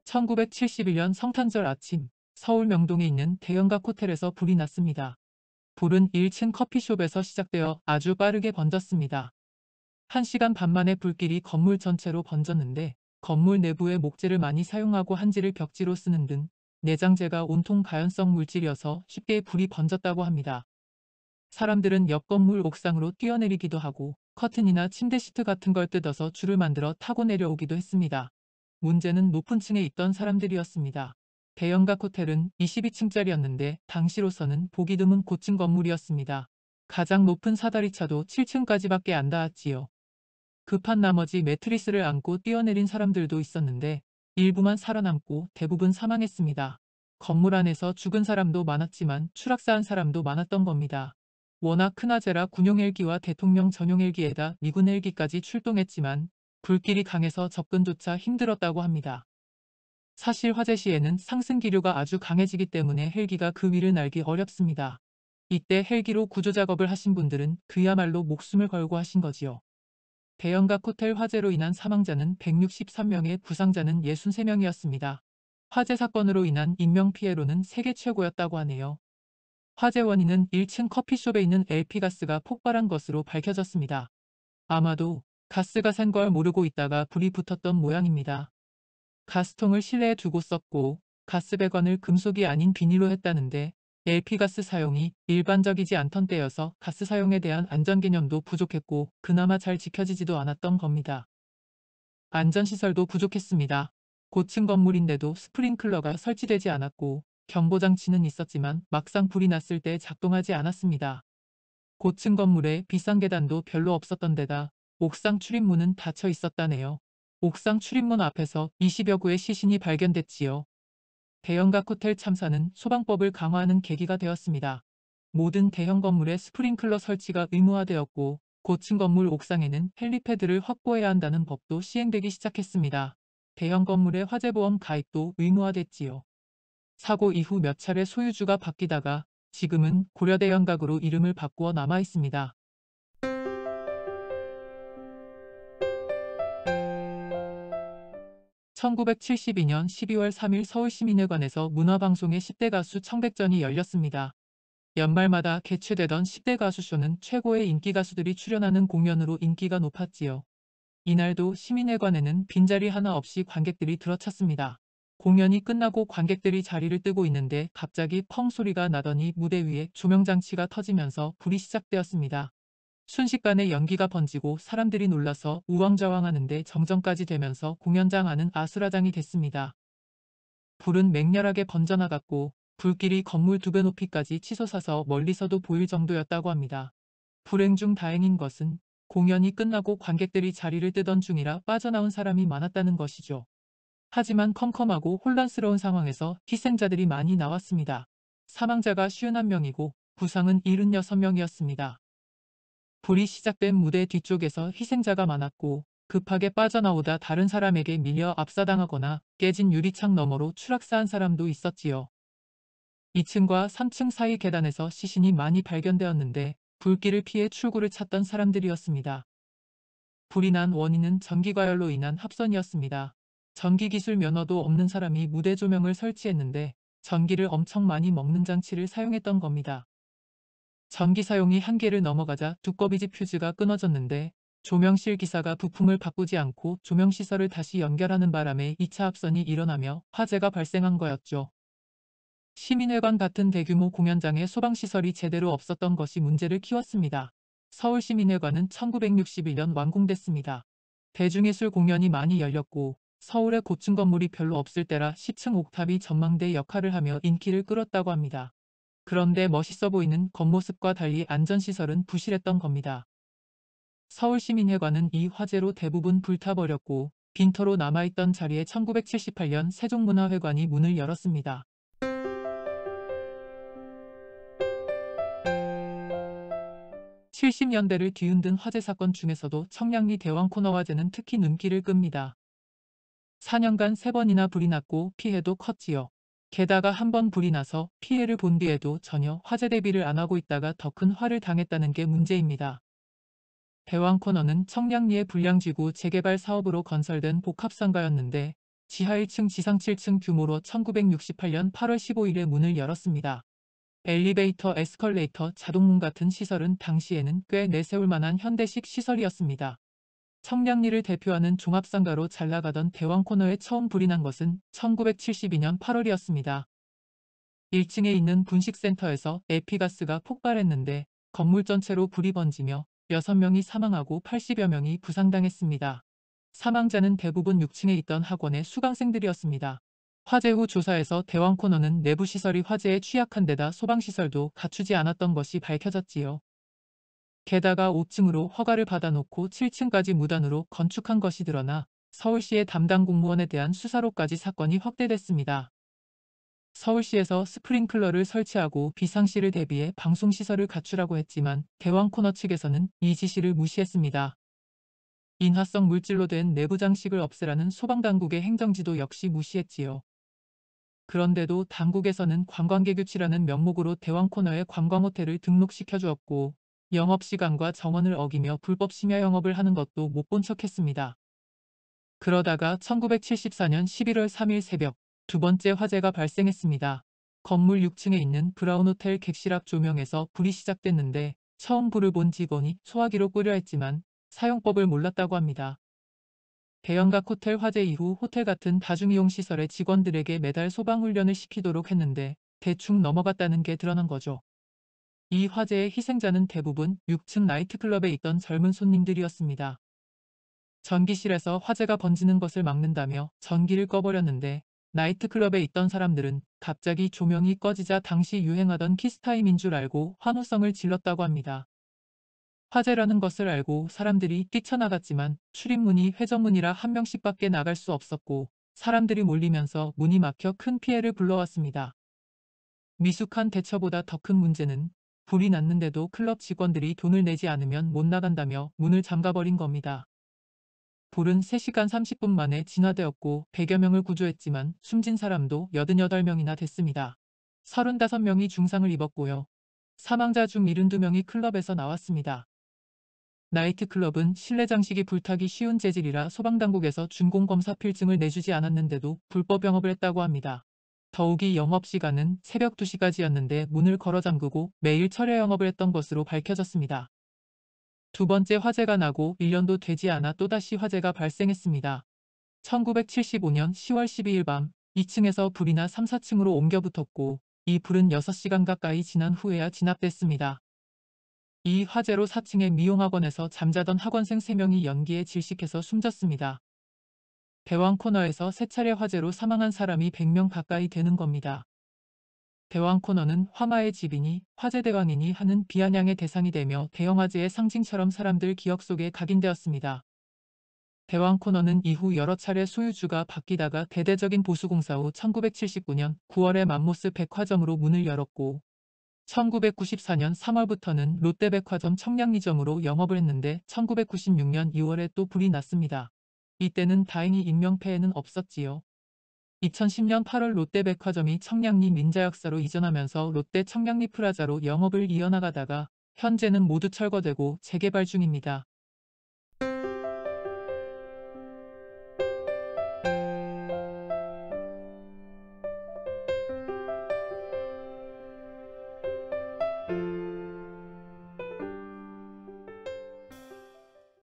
1971년 성탄절 아침, 서울 명동에 있는 대형각 호텔에서 불이 났습니다. 불은 1층 커피숍에서 시작되어 아주 빠르게 번졌습니다. 1시간 반 만에 불길이 건물 전체로 번졌는데, 건물 내부에 목재를 많이 사용하고 한지를 벽지로 쓰는 등 내장재가 온통 가연성 물질이어서 쉽게 불이 번졌다고 합니다. 사람들은 옆 건물 옥상으로 뛰어내리기도 하고 커튼이나 침대 시트 같은 걸 뜯어서 줄을 만들어 타고 내려오기도 했습니다. 문제는 높은 층에 있던 사람들이었습니다. 대형각 호텔은 22층짜리였는데 당시로서는 보기 드문 고층 건물이었습니다. 가장 높은 사다리차도 7층까지밖에 안 닿았지요. 급한 나머지 매트리스를 안고 뛰어내린 사람들도 있었는데 일부만 살아남고 대부분 사망했습니다. 건물 안에서 죽은 사람도 많았지만 추락사한 사람도 많았던 겁니다. 워낙 큰 화재라 군용 헬기와 대통령 전용 헬기에다 미군 헬기까지 출동했지만 불길이 강해서 접근조차 힘들었다고 합니다. 사실 화재 시에는 상승 기류가 아주 강해지기 때문에 헬기가 그 위를 날기 어렵습니다. 이때 헬기로 구조 작업을 하신 분들은 그야말로 목숨을 걸고 하신 거지요. 대형각 호텔 화재로 인한 사망자는 163명에 부상자는 63명이었습니다. 화재 사건으로 인한 인명피해로는 세계 최고였다고 하네요. 화재 원인은 1층 커피숍에 있는 LP가스가 폭발한 것으로 밝혀졌습니다. 아마도 가스가 샌 걸 모르고 있다가 불이 붙었던 모양입니다. 가스통을 실내에 두고 썼고 가스 배관을 금속이 아닌 비닐로 했다는데 LP가스 사용이 일반적이지 않던 때여서 가스 사용에 대한 안전 개념도 부족했고 그나마 잘 지켜지지도 않았던 겁니다. 안전시설도 부족했습니다. 고층 건물인데도 스프링클러가 설치되지 않았고 경보장치는 있었지만 막상 불이 났을 때 작동하지 않았습니다. 고층 건물에 비상 계단도 별로 없었던 데다 옥상 출입문은 닫혀 있었다네요. 옥상 출입문 앞에서 20여 구의 시신이 발견됐지요. 대형각 호텔 참사는 소방법을 강화하는 계기가 되었습니다. 모든 대형 건물에 스프링클러 설치가 의무화되었고 고층 건물 옥상에는 헬리패드를 확보해야 한다는 법도 시행되기 시작했습니다. 대형 건물의 화재보험 가입도 의무화됐지요. 사고 이후 몇 차례 소유주가 바뀌다가 지금은 고려대형각으로 이름을 바꾸어 남아 있습니다. 1972년 12월 3일 서울시민회관에서 문화방송의 10대 가수 청백전이 열렸습니다. 연말마다 개최되던 10대 가수쇼는 최고의 인기 가수들이 출연하는 공연으로 인기가 높았지요. 이날도 시민회관에는 빈자리 하나 없이 관객들이 들어찼습니다. 공연이 끝나고 관객들이 자리를 뜨고 있는데 갑자기 펑 소리가 나더니 무대 위에 조명장치가 터지면서 불이 시작되었습니다. 순식간에 연기가 번지고 사람들이 놀라서 우왕좌왕하는데 정전까지 되면서 공연장 안은 아수라장이 됐습니다. 불은 맹렬하게 번져나갔고 불길이 건물 2배 높이까지 치솟아서 멀리서도 보일 정도였다고 합니다. 불행 중 다행인 것은 공연이 끝나고 관객들이 자리를 뜨던 중이라 빠져나온 사람이 많았다는 것이죠. 하지만 컴컴하고 혼란스러운 상황에서 희생자들이 많이 나왔습니다. 사망자가 51명이고 부상은 76명이었습니다. 불이 시작된 무대 뒤쪽에서 희생자가 많았고 급하게 빠져나오다 다른 사람에게 밀려 압사당하거나 깨진 유리창 너머로 추락사한 사람도 있었지요. 2층과 3층 사이 계단에서 시신이 많이 발견되었는데 불길을 피해 출구를 찾던 사람들이었습니다. 불이 난 원인은 전기과열로 인한 합선이었습니다. 전기기술 면허도 없는 사람이 무대 조명을 설치했는데 전기를 엄청 많이 먹는 장치를 사용했던 겁니다. 전기 사용이 한계를 넘어가자 두꺼비집 퓨즈가 끊어졌는데 조명실 기사가 부품을 바꾸지 않고 조명시설을 다시 연결하는 바람에 2차 합선이 일어나며 화재가 발생한 거였죠. 시민회관 같은 대규모 공연장에 소방시설이 제대로 없었던 것이 문제를 키웠습니다. 서울시민회관은 1961년 완공됐습니다. 대중예술 공연이 많이 열렸고 서울의 고층 건물이 별로 없을 때라 10층 옥탑이 전망대 역할을 하며 인기를 끌었다고 합니다. 그런데 멋있어 보이는 겉모습과 달리 안전시설은 부실했던 겁니다. 서울시민회관은 이 화재로 대부분 불타버렸고 빈터로 남아있던 자리에 1978년 세종문화회관이 문을 열었습니다. 70년대를 뒤흔든 화재 사건 중에서도 청량리 대왕 코너 화재는 특히 눈길을 끕니다. 4년간 3번이나 불이 났고 피해도 컸지요. 게다가 한 번 불이 나서 피해를 본 뒤에도 전혀 화재 대비를 안 하고 있다가 더 큰 화를 당했다는 게 문제입니다. 대왕 코너는 청량리의 불량지구 재개발 사업으로 건설된 복합상가였는데 지하 1층 지상 7층 규모로 1968년 8월 15일에 문을 열었습니다. 엘리베이터, 에스컬레이터, 자동문 같은 시설은 당시에는 꽤 내세울 만한 현대식 시설이었습니다. 청량리를 대표하는 종합상가로 잘 나가던 대왕코너에 처음 불이 난 것은 1972년 8월이었습니다. 1층에 있는 분식센터에서 에피가스가 폭발했는데 건물 전체로 불이 번지며 6명이 사망하고 80여 명이 부상당했습니다. 사망자는 대부분 6층에 있던 학원의 수강생들이었습니다. 화재 후 조사에서 대왕코너는 내부 시설이 화재에 취약한 데다 소방시설도 갖추지 않았던 것이 밝혀졌지요. 게다가 5층으로 허가를 받아놓고 7층까지 무단으로 건축한 것이 드러나 서울시의 담당 공무원에 대한 수사로까지 사건이 확대됐습니다. 서울시에서 스프링클러를 설치하고 비상시를 대비해 방송시설을 갖추라고 했지만 대왕코너 측에서는 이 지시를 무시했습니다. 인화성 물질로 된 내부 장식을 없애라는 소방당국의 행정지도 역시 무시했지요. 그런데도 당국에서는 관광객 유치라는 명목으로 대왕코너에 관광호텔을 등록시켜 주었고 영업시간과 정원을 어기며 불법 심야 영업을 하는 것도 못 본 척했습니다. 그러다가 1974년 11월 3일 새벽 두 번째 화재가 발생했습니다. 건물 6층에 있는 브라운호텔 객실 앞 조명에서 불이 시작됐는데 처음 불을 본 직원이 소화기로 끄려 했지만 사용법을 몰랐다고 합니다. 대형각 호텔 화재 이후 호텔 같은 다중이용 시설의 직원들에게 매달 소방훈련을 시키도록 했는데 대충 넘어갔다는 게 드러난 거죠. 이 화재의 희생자는 대부분 6층 나이트클럽에 있던 젊은 손님들이었습니다. 전기실에서 화재가 번지는 것을 막는다며 전기를 꺼버렸는데 나이트클럽에 있던 사람들은 갑자기 조명이 꺼지자 당시 유행하던 키스타임인 줄 알고 환호성을 질렀다고 합니다. 화재라는 것을 알고 사람들이 뛰쳐나갔지만 출입문이 회전문이라 한 명씩밖에 나갈 수 없었고 사람들이 몰리면서 문이 막혀 큰 피해를 불러왔습니다. 미숙한 대처보다 더 큰 문제는 불이 났는데도 클럽 직원들이 돈을 내지 않으면 못 나간다며 문을 잠가버린 겁니다. 불은 3시간 30분 만에 진화되었고 100여 명을 구조했지만 숨진 사람도 88명이나 됐습니다. 35명이 중상을 입었고요. 사망자 중 72명이 클럽에서 나왔습니다. 나이트클럽은 실내 장식이 불타기 쉬운 재질이라 소방당국에서 준공검사 필증을 내주지 않았는데도 불법 영업을 했다고 합니다. 더욱이 영업시간은 새벽 2시까지였는데 문을 걸어 잠그고 매일 철야 영업을 했던 것으로 밝혀졌습니다. 두 번째 화재가 나고 1년도 되지 않아 또다시 화재가 발생했습니다. 1975년 10월 12일 밤 2층에서 불이 나 3, 4층으로 옮겨 붙었고 이 불은 6시간 가까이 지난 후에야 진압됐습니다. 이 화재로 4층의 미용학원에서 잠자던 학원생 3명이 연기에 질식해서 숨졌습니다. 대왕코너에서 3차례 화재로 사망한 사람이 100명 가까이 되는 겁니다. 대왕코너는 화마의 집이니 화재대왕이니 하는 비아냥의 대상이 되며 대형화재의 상징처럼 사람들 기억 속에 각인되었습니다. 대왕코너는 이후 여러 차례 소유주가 바뀌다가 대대적인 보수공사 후 1979년 9월에 맘모스 백화점으로 문을 열었고 1994년 3월부터는 롯데백화점 청량리점으로 영업을 했는데 1996년 2월에 또 불이 났습니다. 이때는 다행히 인명피해는 없었지요. 2010년 8월 롯데백화점이 청량리 민자역사로 이전하면서 롯데 청량리 프라자로 영업을 이어나가다가 현재는 모두 철거되고 재개발 중입니다.